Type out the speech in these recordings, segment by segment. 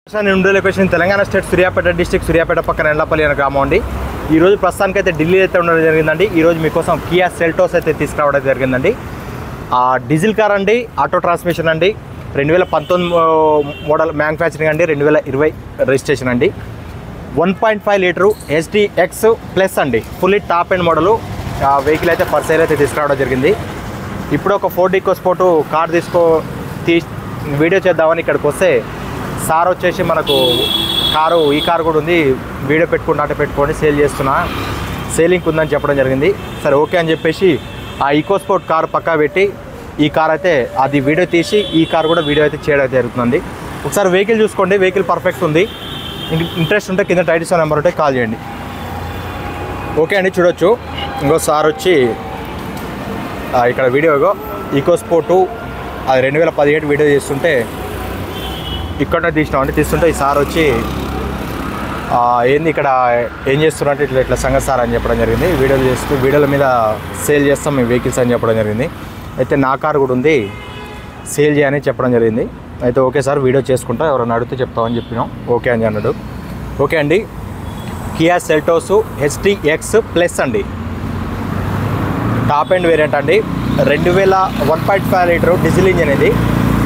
ఉండే location Telangana state Suryapet district Suryapet పక్కన ఎండ్లపల్లి అనే గ్రామం అండి. ఈరోజు ప్రస్తుతానికి అయితే ఢిల్లీ అయితే ఉండడం జరిగిందండి. ఈరోజు మీకోసం కియా సెల్టోస్ అయితే తీసుకురావడం జరిగిందండి. డీజిల్ కార్ అండి, ఆటో ట్రాన్స్మిషన్ అండి, 2019 మోడల్ మ్యానుఫ్యాక్చరింగ్ అండి, 2020 రిజిస్ట్రేషన్ అండి, 1.5 లీటరు HDX ప్లస్ అండి, fully top and model. Vehicle అయితే ఫర్ సేల్ అయితే తీసుకురావడం జరిగింది. ఇప్పుడు ఒక ఫోర్డ్ ఈకోస్పోర్ట్ కార్ వీడియో చేద్దామని ఇక్కడికి వస్తే సార్ వచ్చేసి మనకు ఈ కారు కూడా ఉంది, వీడియో పెట్టుకోండి సేల్ చేస్తున్నా, సేలింగ్ ఉందని చెప్పడం జరిగింది. సరే ఓకే అని చెప్పేసి ఆ ఈకోస్పోర్ట్ కార్ పక్కా పెట్టి ఈ కార్ అయితే అది వీడియో తీసి ఈ కార్ కూడా వీడియో అయితే చేయడం జరుగుతుంది. ఒకసారి వెహికల్ చూసుకోండి, వెహికల్ పర్ఫెక్ట్ ఉంది. ఇంట్రెస్ట్ ఉంటే కింద టైటిల్స్ నెంబర్ ఉంటే కాల్ చేయండి. ఓకే అండి, చూడొచ్చు. ఇంకో సార్ వచ్చి ఇక్కడ వీడియో ఈకోస్పోర్టు అది 2017 వీడియో చేస్తుంటే ఇక్కడ తీస్తుంటే ఈ సార్ వచ్చి ఏంది ఇక్కడ ఏం చేస్తున్నట్టు ఇట్లా సంగతి సార్ అని చెప్పడం జరిగింది. వీడియోల మీద సేల్ చేస్తాం మేము వెహికల్స్ అని చెప్పడం జరిగింది. అయితే నా కారు కూడా ఉంది, సేల్ చేయని చెప్పడం జరిగింది. అయితే ఓకే సార్ వీడియో చేసుకుంటా, ఎవరైనా అడిగితే చెప్తామని చెప్పినాం. ఓకే అని అన్నాడు. ఓకే అండి, కియా సెల్టోస్ HDX ప్లస్ అండి, టాప్ అండ్ వేరియంట్ అండి, 1.5 లీటరు డీజిల్ ఇంజిన్ ఇది,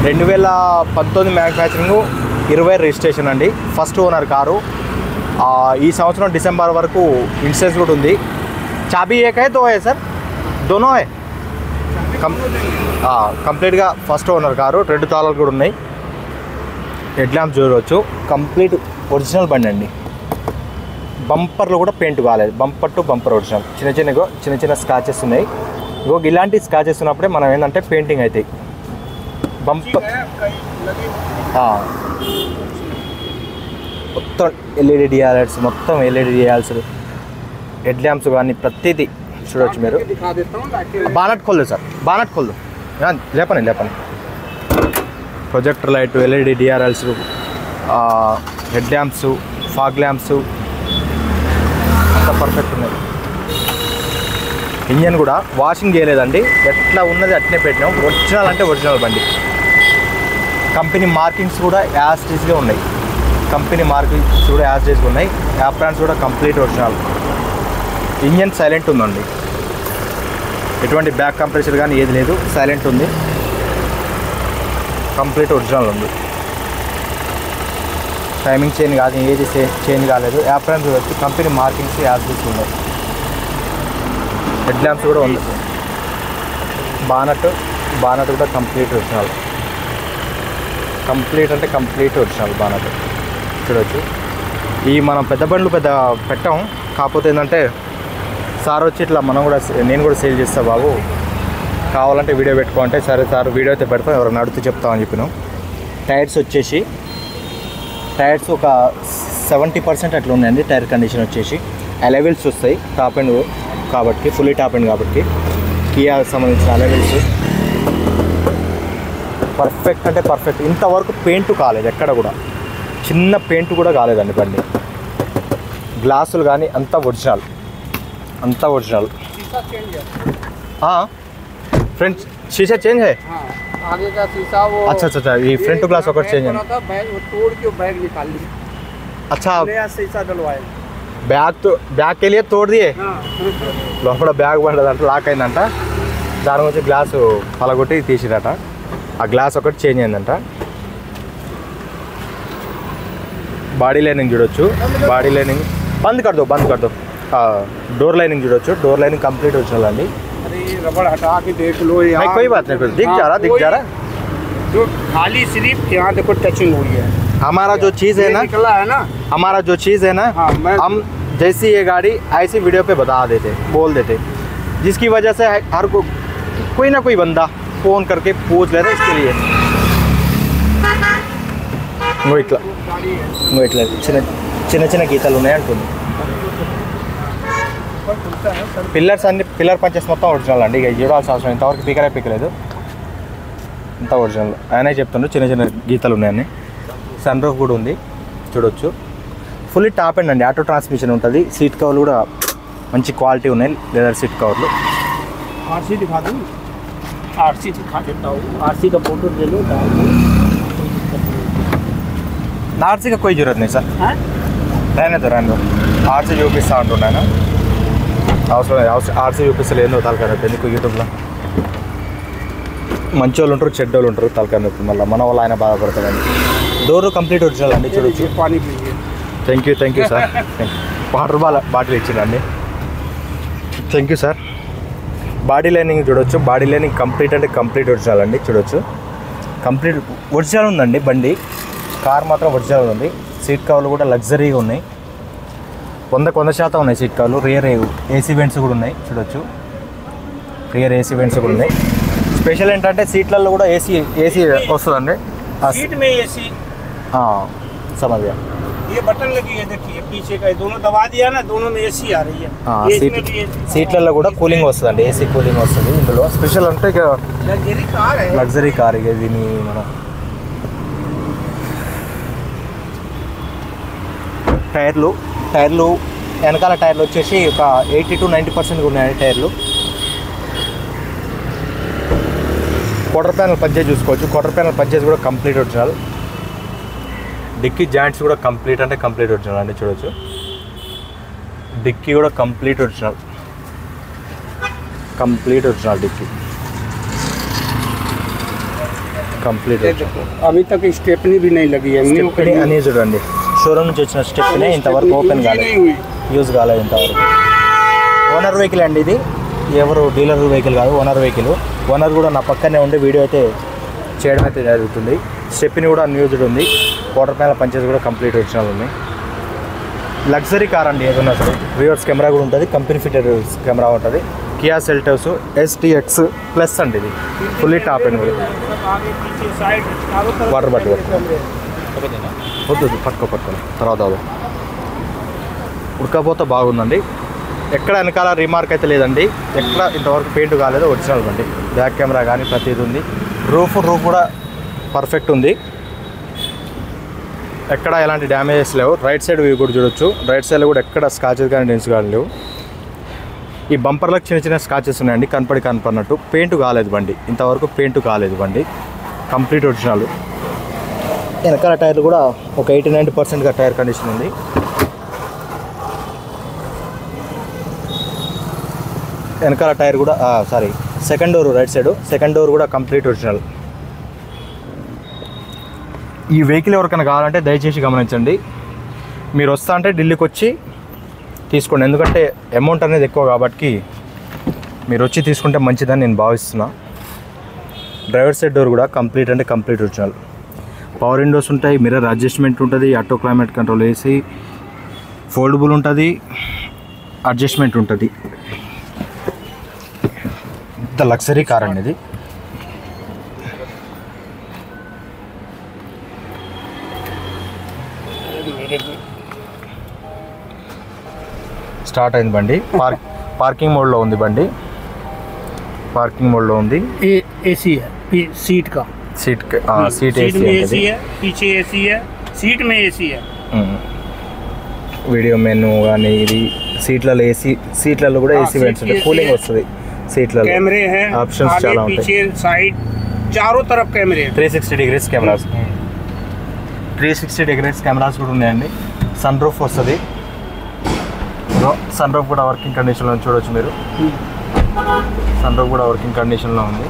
2019 మ్యానుఫ్యాక్చరింగ్, 20 రిజిస్ట్రేషన్ అండి, ఫస్ట్ ఓనర్ కారు. ఈ సంవత్సరం డిసెంబర్ వరకు ఇన్సూరెన్స్ కూడా ఉంది. చాబీ ఏకే దో హై సార్, దోనో హై, కంప్లీట్గా ఫస్ట్ ఓనర్ కారు, 2 తాళాలు కూడా ఉన్నాయి. హెడ్ ల్యాంప్స్ చూడవచ్చు, కంప్లీట్ ఒరిజినల్ బండి అండి. బంపర్లు కూడా పెయింట్ కాలేదు, బంపర్ టు బంపర్ ఒరిజినల్. చిన్న చిన్న స్క్రాచెస్ ఉన్నాయి. ఇలాంటి స్క్రాచెస్ ఉన్నప్పుడే మనం ఏంటంటే పెయింటింగ్ అవుతాయి. బంపర్ మొత్తం ఎల్ఈడి డిఆర్ఎల్స్, హెడ్ ల్యాంప్స్ కానీ ప్రతిదీ చూడవచ్చు మీరు. బానట్ खोल సార్, బానట్ खोल లేపని projector light, LED DRLs, head lamps, fog lamps అంతా పర్ఫెక్ట్ ఉన్నాయి. ఇంజన్ కూడా వాషింగ్ చేయలేదండి, ఎట్లా ఉన్నది అట్నే పెట్టినాం. ఒరిజినల్ అంటే ఒరిజినల్ బండి. కంపెనీ మార్కింగ్స్ కూడా యాస్టీస్గా ఉన్నాయి, యాప్రాన్స్ కూడా కంప్లీట్ ఒరిజినల్. ఇంజన్ సైలెంట్ ఉందండి, ఎటువంటి బ్యాక్ కంప్రెషర్ కానీ ఏది లేదు, సైలెంట్ ఉంది, కంప్లీట్ ఒరిజినల్ ఉంది. టైమింగ్ చేంజ్ కాదు, ఏది చేంజ్ కాలేదు. యాప్రాన్స్ వచ్చి కంపెనీ మార్కింగ్స్ యాస్టీస్ ఉన్నాయి. హెడ్ ల్యాంప్స్ కూడా ఉంది. బానట్ కూడా complete original, complete original bonnet చూడవచ్చు. ఈ మనం పెద్ద బండ్లు పెట్టాం, కాకపోతే ఏంటంటే సార్ వచ్చి ఇట్లా నేను కూడా సేల్ చేస్తా బాబు, కావాలంటే వీడియో పెట్టుకోంటే సరే సార్ వీడియో అయితే పెడతాం, ఎవరైనా అడిగితే చెప్తామని చెప్పినాం. టైర్స్ ఒక 70% అట్లా ఉన్నాయండి. టైర్ కండిషన్ వచ్చేసి అలెవెల్స్ వస్తాయి, టాప్ అండ్ కాబట్టి, ఫుల్లీ టాప్ అండ్ కాబట్టి కియా సంబంధించిన అలెవెల్స్ పర్ఫెక్ట్ అంటే పర్ఫెక్ట్. ఇంతవరకు పెయింట్ కాలేదు, ఎక్కడ కూడా చిన్న పెయింట్ కూడా కాలేదండి బండి. గ్లాసులు కానీ అంతా ఒరిజినల్. ఫ్రంట్ शीशा चेंज है, आगे का शीशा वो अच्छा ये फ्रंट ग्लास ఒకటి చేంజ్ है, बैग तोड़ के बैग निकाल ली, अच्छा नया शीशा डलवाए. బ్యాగ్ के लिए तोड़ दिए. లోపల బ్యాగ్ పడ్డదంట, లాక్ అయిందంట, దాని గురించి గ్లాసు పలగొట్టి తీసిరట. ఆ గ్లాస్ ఒకటి చేంజ్ అయిందంట. బాడీ లైనింగ్ చూడొచ్చు, బంద్ కర్ దో డోర్ లైనింగ్ చూడొచ్చు. డోర్ లైనింగ్ కంప్లీట్ ఒరిజినల్ అండి. रबड़ हटा के देख लो यार, कोई बात नहीं, दिख जा रहा जो खाली सिर्फ यहाँ देखो टचिंग हुई है. हमारा जो चीज़ है ना, हम जैसी ये गाड़ी ऐसी वीडियो पे बोल देते, जिसकी वजह से हर कोई ना कोई बंदा फ़ोन करके पूछ लेता इसके लिए. ఇట్లా చిన్న గీతలు ఉన్నాయి అంటుంది. పిల్లర్ పంచెస్ మొత్తం ఒరిజినల్ అండి. ఇక చూడాల్సిన అవసరం, ఇంతవరకు పీకలేదు, ఇంత ఒరిజినల్. ఆయనే చెప్తుండ్రు చిన్న గీతలు ఉన్నాయని. సన్ రూఫ్ కూడా ఉంది చూడొచ్చు. ఫుల్లీ టాప్ అండ్ అండి, ఆటో ట్రాన్స్మిషన్ ఉంటుంది. సీట్ కవర్లు కూడా మంచి క్వాలిటీ ఉన్నాయి, లెదర్ సీట్ కవర్లు. आरसी दिखा देता हूँ, आरसी का फोटो ले लो. आरसी का कोई जरूरत नहीं सर, हाँ? रहने दो आरसी చూపిస్తా అంటున్నాను. అవసరం ఆర్సీ చూపిస్తలేదు తలకాయ నొప్పి ఎందుకు యూట్యూబ్లో. మంచి వాళ్ళు ఉంటారు చెడ్డ వాళ్ళు ఉంటారు, తలకాయ నొప్పి మళ్ళీ మన వాళ్ళు ఆయన బాధపడతారండి. డోర్ కంప్లీట్ ఒరిజినల్ అండి చూడొచ్చు. पानी पीजिए. Thank you sir. Water bottle ఇచ్చిందండి. Thank you sir. Body lining చూడొచ్చు, బాడీ లైనింగ్ కంప్లీట్ అంటే కంప్లీట్ ఒరిజినల్ అండి చూడొచ్చు. కంప్లీట్ ఒరిజినల్ ఉందండి బండి, కార్ మాత్రం ఒరిజినల్ ఉంది. సీట్ కవర్లు కూడా లగ్జరీగా ఉన్నాయి, 100% ఉన్నాయి సీట్ కవర్లు. రియర్ ఏసీ వెంట్స్ కూడా ఉన్నాయి చూడొచ్చు, రియర్ ఏసీ వెంట్స్ కూడా ఉన్నాయి. స్పెషల్ ఏంటంటే సీట్లలో కూడా ఏసీ వస్తుందండి. सीट में एसी, समझ गया. ये बटन लगी है देखिए पीछे का, दोनों दबा दिया ना, दोनों में एसी आ रही है. సీట్లలో కూడా కూలింగ్ వస్తుందండి, ఏసీ కూలింగ్ వస్తుంది ఇందులో. స్పెషల్ అంటే ఇక लग्जरी कार है. లగ్జరీ కార్ ఇక దీన్ని మనం. టైర్లు వెనకాల టైర్లు వచ్చేసి ఒక 80 to 90% ఉన్నాయండి టైర్లు. క్వార్టర్ ప్యానల్ పర్చేజ్ చూసుకోవచ్చు, క్వార్టర్ ప్యానల్ పర్చేజ్ కూడా కంప్లీట్ ఒరిజినల్. డిక్కీ జాయింట్స్ కూడా కంప్లీట్ అంటే కంప్లీట్ ఒరిజినల్ అండి చూడొచ్చు. డిక్కీ కూడా కంప్లీట్ ఒరిజినల్ డిక్కీ కంప్లీట్. अभी तक स्टेपनी भी नहीं लगी है. స్టెప్నీ అని చూడండి, షోరూమ్ నుంచి వచ్చిన స్టెప్నీ ఇంతవరకు ఓపెన్ కాలేదు, యూజ్ కాలేదు ఇంతవరకు. ఓనర్ వెహికల్ అండి ఇది, ఎవరు డీలర్ వెహికల్ కాదు, ఓనర్ వెహికల్. ఓనర్ కూడా నా పక్కనే ఉండి వీడియో అయితే చేయడం అయితే జరుగుతుంది. స్టెప్ని కూడా అన్యూజ్డ్ ఉంది, క్వార్టర్ ప్యానల్ పంచేసి కూడా కంప్లీట్ ఒరిజినల్ ఉంది. లగ్జరీ కార్ అండి ఏదన్నా సరే. రివర్స్ కెమెరా కూడా ఉంటుంది, కంపెనీ ఫిటెడ్ కెమెరా ఉంటుంది. కియా సెల్టోస్ STX ప్లస్ అండి ఇది, fully top and water bottle వద్దు పట్టుకోండి తర్వాత ఉడకపోతే బాగుందండి. ఎక్కడ వెనకాల రిమార్క్ అయితే లేదండి, ఎక్కడ ఇంతవరకు పెయింట్ కాలేదు, ఒరిజినల్ బండి. బ్యాక్ కెమెరా కానీ ప్రతిదీ ఉంది. రూఫ్ కూడా పర్ఫెక్ట్ ఉంది, ఎక్కడ ఎలాంటి డ్యామేజెస్ లేవు. రైట్ సైడ్ వ్యూ కూడా చూడొచ్చు, రైట్ సైడ్లో కూడా ఎక్కడ స్కాచెస్ కానీ డెన్స్ కానీ లేవు. ఈ బంపర్లకు చిన్న స్కాచెస్ ఉన్నాయండి, కనపడినట్టు. పెయింట్ కాలేదు బండి, ఇంతవరకు పెయింట్ కాలేదు బండి, కంప్లీట్ ఒరిజినల్. వెనకాల టైర్లు కూడా ఒక 80-90% టైర్ కండిషన్ ఉంది. వెనకాల టైర్ కూడా second door right side, second door కూడా కంప్లీట్ ఒరిజినల్. ఈ వెహికల్ ఎవరికైనా కావాలంటే దయచేసి గమనించండి, మీరు వస్తా అంటే ఢిల్లీకి వచ్చి తీసుకోండి, ఎందుకంటే అమౌంట్ అనేది ఎక్కువ కాబట్టి మీరు వచ్చి తీసుకుంటే మంచిదని నేను భావిస్తున్నా. డ్రైవర్ సైడ్ డోర్ కూడా కంప్లీట్ అంటే కంప్లీట్ ఒరిజినల్. పవర్ విండోస్ ఉంటాయి, మిర్రర్ అడ్జస్ట్మెంట్ ఉంటుంది, auto climate control AC, foldable ఉంటుంది, అడ్జస్ట్మెంట్ ఉంటుంది. ఇంత లగ్జరీ కార్ అండి ఇది. స్టార్ట్ అయింది బండి, పార్కింగ్ మోడ్లో ఉంది బండి, పార్కింగ్ మోడ్లో ఉంది. एसी है सीट का, सीट में एसी है, पीछे एसी है, सीट में एसी है. వీడియో మెనూ కానీ ఇది సీట్లలో ఏసీ, సీట్లలో కూడా ఏసీ వెంట్స్ ఉంటాయి, కూలింగ్ వస్తుంది సీట్లలో. कैमरे हैं, ఆప్షన్స్ చాలా ఉంటాయి, पीछे साइड चारों तरफ कैमरे हैं. 360 degrees కెమెరాస్, 360 degrees కెమెరాస్ కూడా ఉన్నాయండి. సన్ రూఫ్ వస్తుంది, సన్ రూఫ్ కూడా వర్కింగ్ కండిషన్లో చూడవచ్చు మీరు. సన్ రూఫ్ కూడా వర్కింగ్ కండిషన్లో ఉంది.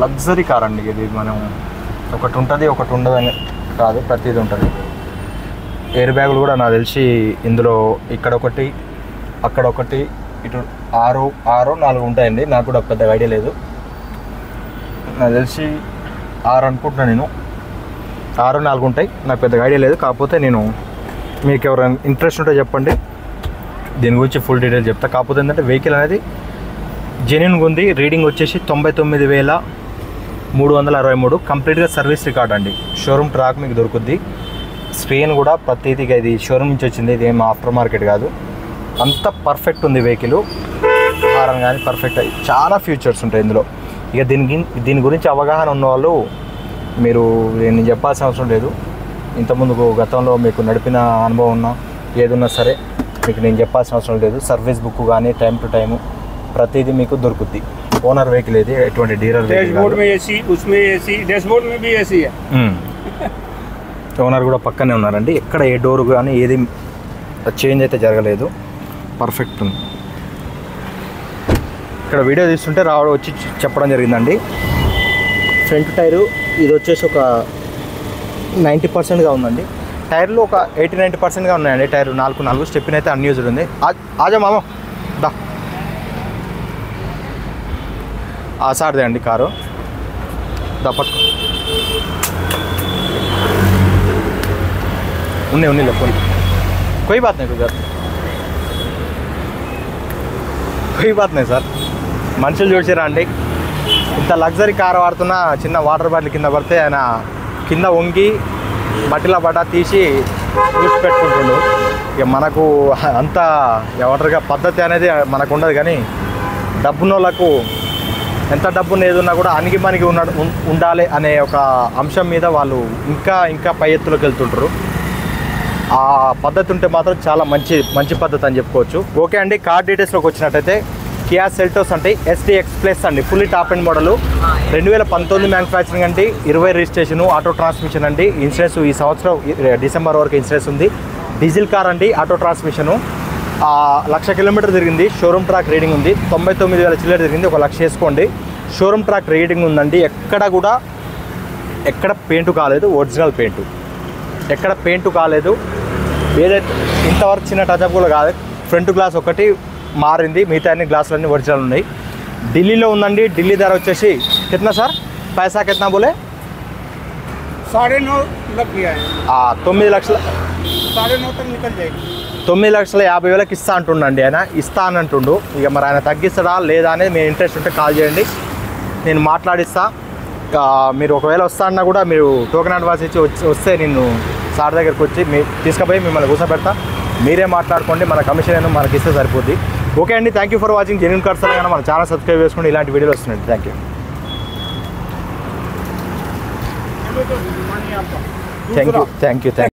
లగ్జరీ కార్ అండి ఇది. మనం ఒకటి ఉంటుంది ఒకటి ఉండదని కాదు, ప్రతిదీ ఉంటుంది. ఎయిర్ బ్యాగులు కూడా నాకు తెలిసి ఇందులో ఇక్కడ ఒకటి అక్కడ ఒకటి ఇటు 6 ఉంటాయండి, నాకు కూడా పెద్ద ఐడియా లేదు. నాకు తెలిసి 6 అనుకుంటున్నాను నేను, 6-4 ఉంటాయి, నాకు పెద్దగా ఐడియా లేదు. కాకపోతే నేను మీకు ఎవరైనా ఇంట్రెస్ట్ ఉంటే చెప్పండి, దీని గురించి ఫుల్ డీటెయిల్ చెప్తా. కాకపోతే ఏంటంటే వెహికల్ అనేది జెన్యూన్గా ఉంది. రీడింగ్ వచ్చేసి 99,363 కంప్లీట్గా సర్వీస్ రికార్డ్ అండి. షోరూమ్ ట్రాక్ మీకు దొరుకుద్ది. స్క్రీన్ కూడా ప్రతిదీగా ఇది షోరూమ్ నుంచి వచ్చింది, ఇది ఏం ఆఫ్టర్ మార్కెట్ కాదు. అంత పర్ఫెక్ట్ ఉంది వెహికల్. హారన్ కానీ పర్ఫెక్ట్, చాలా ఫీచర్స్ ఉంటాయి ఇందులో. ఇక దీని గురించి అవగాహన ఉన్నవాళ్ళు మీరు నేను చెప్పాల్సిన అవసరం లేదు. ఇంతకుముందు గతంలో మీకు నడిపిన అనుభవం ఉన్నా ఏదున్నా సరే మీకు నేను చెప్పాల్సిన అవసరం లేదు. సర్వీస్ బుక్ కానీ టైం టు టైము ప్రతిదీ మీకు దొరుకుద్ది. ఓనర్ వెహికల్ ఇది, ఎటువంటి డీలర్ डैशबोर्ड में एसी, उसमें एसी, डैशबोर्ड में भी एसी है. ఓనర్ కూడా పక్కనే ఉన్నారండి. ఎక్కడ ఏ డోర్ కానీ ఏది చేంజ్ అయితే జరగలేదు, పర్ఫెక్ట్ ఉంది. ఇక్కడ వీడియో తీస్తుంటే వచ్చి చెప్పడం జరిగిందండి. ఫ్రంట్ టైరు ఇది వచ్చేసి ఒక 90%గా ఉందండి. టైర్లు ఒక 80-90%గా ఉన్నాయండి. టైర్ 4 స్టెప్పిన్ అయితే అన్యూజ్డ్ ఉంది. ఆజా మామ దా సార్దే అండి కారు దా పట్టుకో. ఉన్నాయి లేకపోతే कोई बात नहीं कोई बात नहीं సార్. మనుషులు చూసిరా అండి, ఇంత లగ్జరీ కార్ వాడుతున్నా చిన్న వాటర్ బాటిల్ కింద పడితే ఆయన కింద వంగి మట్టిలో పడ్డా తీసి చూసి పెట్టుకుంటుండు. ఇక మనకు అంత ఏమంటారుగా పద్ధతి అనేది మనకు ఉండదు. కానీ డబ్బునోళ్ళకు ఎంత డబ్బున్న ఏదున్నా కూడా అణిగి మణిగి ఉండాలి అనే ఒక అంశం మీద వాళ్ళు ఇంకా పై ఎత్తులోకి వెళ్తుంటారు. ఆ పద్ధతి ఉంటే మాత్రం చాలా మంచి పద్ధతి అని చెప్పుకోవచ్చు. ఓకే అండి, కార్ డీటెయిల్స్లోకి వచ్చినట్టయితే కియా సెల్టోస్ అంటే SDX ప్లస్ అండి, fully top and model, 2019 manufacturing అండి, 20 రిజిస్ట్రేషను, ఆటో ట్రాన్స్మిషన్ అండి. ఇన్సూరెన్స్ ఈ సంవత్సరం డిసెంబర్ వరకు ఇన్సూరెన్స్ ఉంది. డీజిల్ కార్ అండి, ఆటో ట్రాన్స్మిషను, 1,00,000 కిలోమీటర్ తిరిగింది. షోరూమ్ ట్రాక్ రీడింగ్ ఉంది. 99,000 చిల్లర తిరిగింది. 1,00,000 వేసుకోండి. షోరూమ్ ట్రాక్ రీడింగ్ ఉందండి. ఎక్కడ పెయింట్ కాలేదు, ఒరిజినల్ పెయింట్, ఎక్కడ పెయింట్ కాలేదు. ఏదైతే ఇంతవరకు చిన్న టచ్అప్ కూడా కాదు. ఫ్రంట్ గ్లాస్ ఒకటి మారింది, మిగతా అన్ని గ్లాసులన్నీ ఒరిజినల్ ఉన్నాయి. ఢిల్లీలో ఉందండి. ఢిల్లీ ధర వచ్చేసి కిतना సార్, पैसा कितना बोले? 9.5 लग गया है. 9 లక్షల 9.5 तक निकल जाएगी. 9,50,000 ఇస్తా అంటుండండి ఆయన. ఇస్తా అని అంటుండు. ఇక మరి ఆయన తగ్గిస్తాడా లేదా అనేది మీ ఇంట్రెస్ట్ ఉంటే కాల్ చేయండి, నేను మాట్లాడిస్తా. మీరు ఒకవేళ వస్తా అన్నా కూడా మీరు టోకెన్ అడ్వాన్స్ ఇచ్చి వస్తే నేను సార్ దగ్గరికి వచ్చి తీసుకుపోయి మిమ్మల్ని కూర్చోబెడతా. మీరే మాట్లాడుకోండి, మన కమిషన్ ఏమో మనకి ఇస్తే సరిపోద్ది. ఓకే అండి, thank you for watching genuine cars Telangana. మన ఛానల్ సబ్స్క్రైబ్ చేసుకోండి, ఇలాంటి వీడియోలు వస్తున్నాయండి. Thank you.